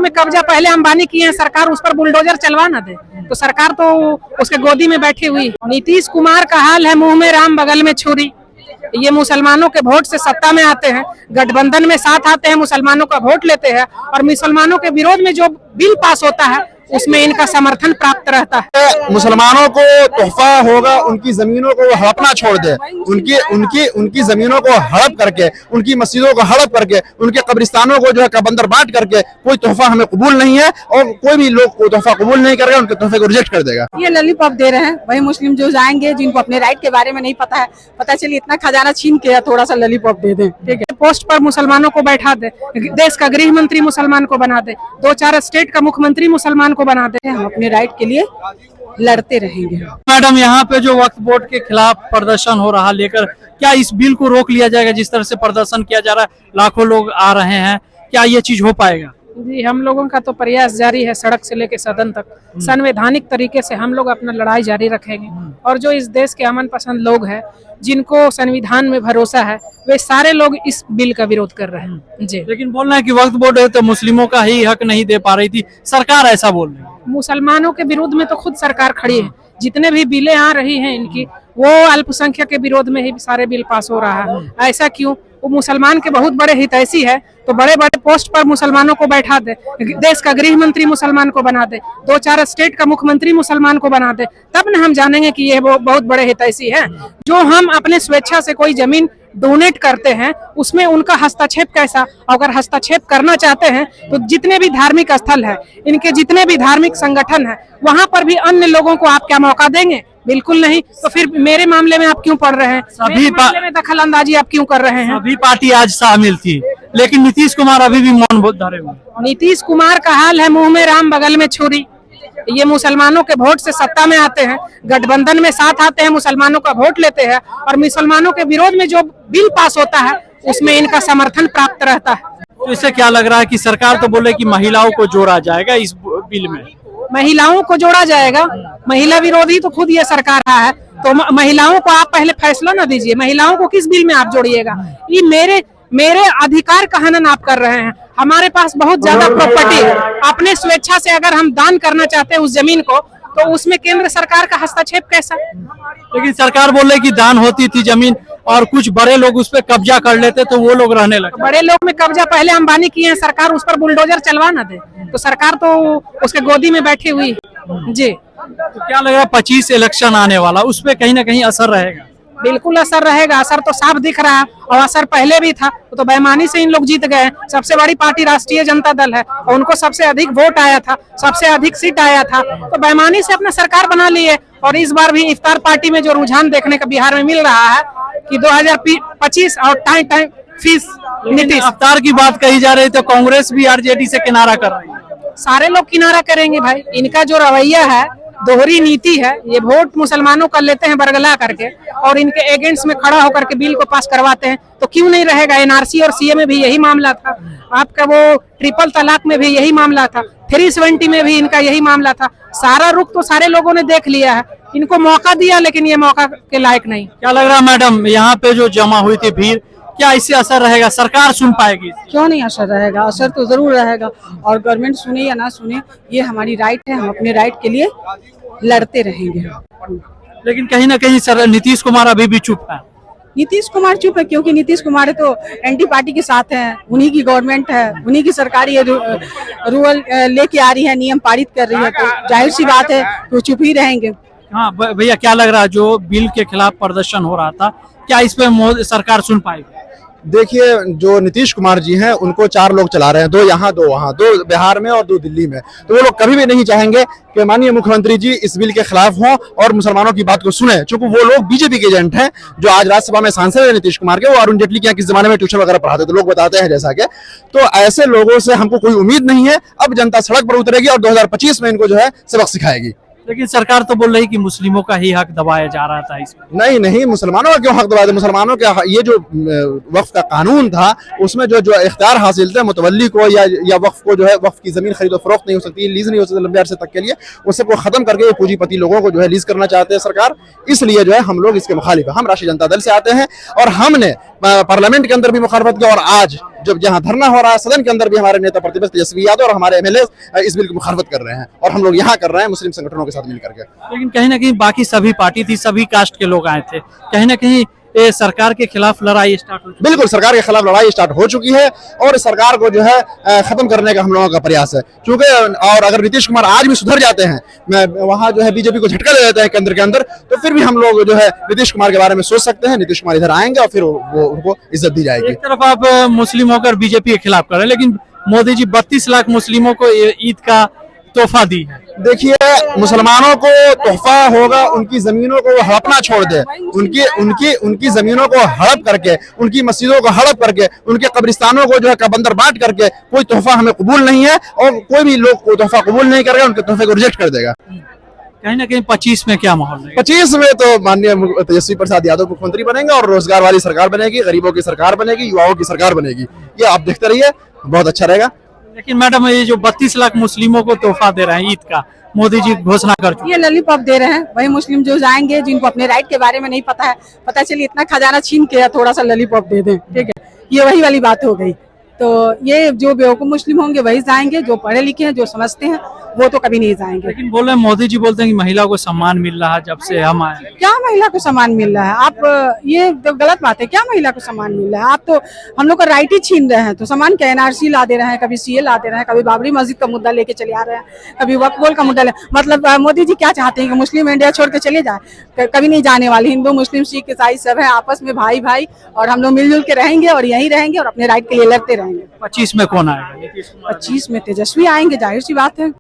में कब्जा पहले अंबानी किए हैं, सरकार उस पर बुलडोजर चलवा ना दे तो सरकार तो उसके गोदी में बैठी हुई। नीतीश कुमार का हाल है मुंह में राम बगल में छुरी। ये मुसलमानों के वोट से सत्ता में आते हैं, गठबंधन में साथ आते हैं, मुसलमानों का वोट लेते हैं और मुसलमानों के विरोध में जो बिल पास होता है उसमें इनका समर्थन प्राप्त रहता है। मुसलमानों को तोहफा होगा, उनकी जमीनों को हड़पना छोड़ दे, उनकी जमीनों को हड़प करके, उनकी मस्जिदों को हड़प करके, उनके कब्रिस्तानों को जो है कबंदर बांट करके कोई तोहफा हमें कबूल नहीं है और कोई भी लोग कोई तोहफा कबूल नहीं करेगा, उनके तोहफे को रिजेक्ट कर देगा। ये लॉलीपॉप दे रहे हैं वही मुस्लिम जो जाएंगे जिनको अपने राइट के बारे में नहीं पता है, पता चलिए इतना खजाना छीन के थोड़ा सा लॉलीपॉप दे दें, ठीक है। पोस्ट पर मुसलमानों को बैठा दे, देश का गृह मंत्री मुसलमान को बना दे, 2-4 स्टेट का मुख्यमंत्री मुसलमान को बना दे, हम अपने राइट के लिए लड़ते रहेंगे। मैडम, यहाँ पे जो वक्फ बोर्ड के खिलाफ प्रदर्शन हो रहा लेकर, क्या इस बिल को रोक लिया जाएगा? जिस तरह से प्रदर्शन किया जा रहा है, लाखों लोग आ रहे हैं, क्या ये चीज हो पाएगा? जी, हम लोगों का तो प्रयास जारी है, सड़क से लेकर सदन तक संवैधानिक तरीके से हम लोग अपना लड़ाई जारी रखेंगे। और जो इस देश के अमन पसंद लोग हैं, जिनको संविधान में भरोसा है, वे सारे लोग इस बिल का विरोध कर रहे हैं। जी, लेकिन बोल रहे हैं कि वक्फ बोर्ड है तो मुस्लिमों का ही हक नहीं दे पा रही थी, सरकार ऐसा बोल रही है। मुसलमानों के विरोध में तो खुद सरकार खड़ी है। जितने भी बिलें आ रही हैं इनकी, वो अल्पसंख्यक के विरोध में ही सारे बिल पास हो रहा है। ऐसा क्यों? वो मुसलमान के बहुत बड़े हितैषी है, तो बड़े बड़े पोस्ट पर मुसलमानों को बैठा दे, देश का गृह मंत्री मुसलमान को बना दे, 2-4 स्टेट का मुख्यमंत्री मुसलमान को बना दे, तब न हम जानेंगे कि ये बहुत बड़े हितैषी है। जो हम अपने स्वेच्छा से कोई जमीन डोनेट करते हैं उसमें उनका हस्तक्षेप कैसा? अगर हस्तक्षेप करना चाहते हैं तो जितने भी धार्मिक स्थल है, इनके जितने भी धार्मिक संगठन है, वहां पर भी अन्य लोगों को आप क्या मौका देंगे? बिल्कुल नहीं। तो फिर मेरे मामले में आप क्यों पढ़ रहे हैं? सभी मामले में दखल अंदाजी आप क्यों कर रहे हैं? सभी पार्टी आज शामिल थी, लेकिन नीतीश कुमार अभी भी मौन धरे हुए। नीतीश कुमार का हाल है मुंह में राम बगल में छुरी। ये मुसलमानों के वोट से सत्ता में आते हैं, गठबंधन में साथ आते हैं, मुसलमानों का वोट लेते हैं और मुसलमानों के विरोध में जो बिल पास होता है उसमें इनका समर्थन प्राप्त रहता है। तो इससे क्या लग रहा है कि सरकार तो बोले कि महिलाओं को जोड़ा जाएगा इस बिल में? महिलाओं को जोड़ा जाएगा? महिला विरोधी तो खुद ये सरकार है, तो महिलाओं को आप पहले फैसला ना दीजिए, महिलाओं को किस बिल में आप जोड़िएगा? ये मेरे अधिकार का हनन आप कर रहे हैं। हमारे पास बहुत ज्यादा प्रॉपर्टी है, अपने स्वेच्छा से अगर हम दान करना चाहते हैं उस जमीन को, तो उसमें केंद्र सरकार का हस्तक्षेप कैसा? लेकिन सरकार बोले कि दान होती थी जमीन और कुछ बड़े लोग उस पर कब्जा कर लेते तो वो लोग रहने लगे। बड़े लोग में कब्जा पहले अंबानी किए हैं, सरकार उस पर बुलडोजर चलवा ना दे तो सरकार तो उसके गोदी में बैठी हुई। जी, तो क्या लग रहा है 25 इलेक्शन आने वाला, उस पर कहीं ना कहीं असर रहेगा? बिल्कुल असर रहेगा। असर तो साफ दिख रहा है और असर पहले भी था, तो बेईमानी से इन लोग जीत गए। सबसे बड़ी पार्टी राष्ट्रीय जनता दल है और उनको सबसे अधिक वोट आया था, सबसे अधिक सीट आया था, तो बेईमानी से अपना सरकार बना ली है। और इस बार भी इफ्तार पार्टी में जो रुझान देखने का बिहार में मिल रहा है कि 2025 और टाइम फीस नीतीश। इफ्तार की बात कही जा रही तो कांग्रेस भी आरजेडी से किनारा कर रही है। सारे लोग किनारा करेंगे भाई। इनका जो रवैया है, दोहरी नीति है, ये वोट मुसलमानों का लेते हैं बरगला करके और इनके एजेंट्स में खड़ा होकर के बिल को पास करवाते हैं, तो क्यों नहीं रहेगा? एनआरसी और सीए में भी यही मामला था, आपका वो ट्रिपल तलाक में भी यही मामला था, 370 में भी इनका यही मामला था। सारा रुख तो सारे लोगों ने देख लिया है, इनको मौका दिया लेकिन ये मौका के लायक नहीं। क्या लग रहा है मैडम, यहाँ पे जो जमा हुई थी भीड़, क्या इससे असर रहेगा? सरकार सुन पाएगी? क्यों नहीं असर रहेगा? असर तो जरूर रहेगा। और गवर्नमेंट सुने या ना सुने, ये हमारी राइट है, हम अपने राइट के लिए लड़ते रहेंगे। लेकिन कहीं ना कहीं सर नीतीश कुमार अभी भी चुप है। नीतीश कुमार चुप है क्योंकि नीतीश कुमार तो एंटी पार्टी के साथ हैं, उन्हीं की गवर्नमेंट है, उन्हीं की सरकार ये रूल लेके आ रही है, नियम पारित कर रही है, तो जाहिर सी बात है तो चुप ही रहेंगे। हाँ भैया, क्या लग रहा है जो बिल के खिलाफ प्रदर्शन हो रहा था, क्या इस पे सरकार सुन पाएगी? देखिए, जो नीतीश कुमार जी हैं उनको 4 लोग चला रहे हैं, 2 यहाँ 2 वहाँ, 2 बिहार में और 2 दिल्ली में। तो वो लोग कभी भी नहीं चाहेंगे कि माननीय मुख्यमंत्री जी इस बिल के खिलाफ हों और मुसलमानों की बात को सुने, क्योंकि वो लोग बीजेपी के एजेंट हैं। जो आज राज्यसभा में सांसद है नीतीश कुमार के, वो अरुण जेटली के यहाँ किस जमाने में ट्यूशन वगैरह पढ़ाते तो लोग बताते हैं जैसा कि। तो ऐसे लोगों से हमको कोई उम्मीद नहीं है। अब जनता सड़क पर उतरेगी और 2025 में इनको जो है सबक सिखाएगी। लेकिन सरकार तो बोल रही कि मुस्लिमों का ही हक दबाया जा रहा था इसमें। नहीं, मुसलमानों का क्यों हक दबाया? मुसलमानों के ये जो वक्फ का कानून था उसमें जो इख्तियार हासिल थे मुतवल्ली को या वक्फ को, जो है वक्फ की जमीन खरीदो फरोख्त नहीं हो सकती, लीज नहीं हो सकती लंबे अरसे तक के लिए, उस सबको खत्म करके पूंजीपति लोगों को जो है लीज करना चाहते हैं सरकार। इसलिए जो है हम लोग इसके मुखालिफ है। हम राष्ट्रीय जनता दल से आते हैं और हमने पार्लियामेंट के अंदर भी मुखालफत की और आज जब जहाँ धरना हो रहा है सदन के अंदर भी हमारे नेता प्रतिपक्ष तेजस्वी यादव और हमारे एमएलए इस बिल की मुखालफत कर रहे हैं, और हम लोग यहाँ कर रहे हैं मुस्लिम संगठनों के साथ मिलकर के। लेकिन कहीं ना कहीं बाकी सभी पार्टी थी, सभी कास्ट के लोग आए थे, कहीं ना कहीं ये सरकार के खिलाफ लड़ाई स्टार्ट हो चुकी बिल्कुल सरकार के खिलाफ लड़ाई स्टार्ट हो चुकी है, और इस सरकार को जो है खत्म करने का हम लोगों का प्रयास है। क्योंकि और अगर नीतीश कुमार आज भी सुधर जाते हैं, वहाँ जो है बीजेपी को झटका दे देते हैं केंद्र के अंदर, तो फिर भी हम लोग जो है नीतीश कुमार के बारे में सोच सकते हैं। नीतीश कुमार इधर आएंगे और फिर वो उनको इज्जत दी जाएगी। एक तरफ आप मुस्लिम होकर बीजेपी के खिलाफ कर रहे हैं, लेकिन मोदी जी 32 लाख मुस्लिमों को ईद का तोहफा दी है। देखिए, मुसलमानों को तोहफा होगा, उनकी जमीनों को हड़पना छोड़ दे, उनकी जमीनों को हड़प करके, उनकी मस्जिदों को हड़प करके, उनके कब्रिस्तानों को जो है कबंदर बांट करके कोई तोहफा हमें कबूल नहीं है, और कोई भी लोग कोई तोहफा कबूल नहीं करेगा, उनके तोहफे को रिजेक्ट कर देगा। कहीं ना कहीं 25 में क्या माहौल रहेगा? 25 में तो माननीय तेजस्वी प्रसाद यादव मुख्यमंत्री बनेंगे, और रोजगार वाली सरकार बनेगी, गरीबों की सरकार बनेगी, युवाओं की सरकार बनेगी। ये आप देखते रहिए, बहुत अच्छा रहेगा। लेकिन मैडम, ये जो 32 लाख मुस्लिमों को तोहफा दे रहे हैं ईद का, मोदी जी घोषणा कर चुके ये लॉलीपॉप दे रहे हैं। वही मुस्लिम जो जाएंगे, जिनको अपने राइट के बारे में नहीं पता है, पता चले इतना खजाना छीन के थोड़ा सा लॉलीपॉप दे दें, ठीक है, ये वही वाली बात हो गई। तो ये जो बेवकूफ मुस्लिम होंगे वही जाएंगे, जो पढ़े लिखे हैं, जो समझते हैं, वो तो कभी नहीं जाएंगे। लेकिन बोल रहे हैं, मोदी जी बोलते हैं कि महिला को सम्मान मिल रहा है जब से हम आए। क्या महिला को सम्मान मिल रहा है? आप ये तो गलत बात है। क्या महिला को सम्मान मिल रहा है? आप तो हम लोग का राइट ही छीन रहे हैं। तो सम्मान क्या, एनआरसी ला दे रहे हैं, कभी सीए ला दे रहे हैं, कभी बाबरी मस्जिद का मुद्दा लेके चले आ रहे हैं, कभी वक्फ बोर्ड का मुद्दा मतलब मोदी जी क्या चाहते हैं कि मुस्लिम इंडिया छोड़ के चले जाए? कभी नहीं जाने वाले। हिंदू मुस्लिम सिख ईसाई सब है आपस में भाई भाई, और हम लोग मिलजुल के रहेंगे और यहीं रहेंगे और अपने राइट के लिए लड़ते रहेंगे। 25 में कौन आएगा? 25 में तेजस्वी आएंगे, जाहिर सी बात है।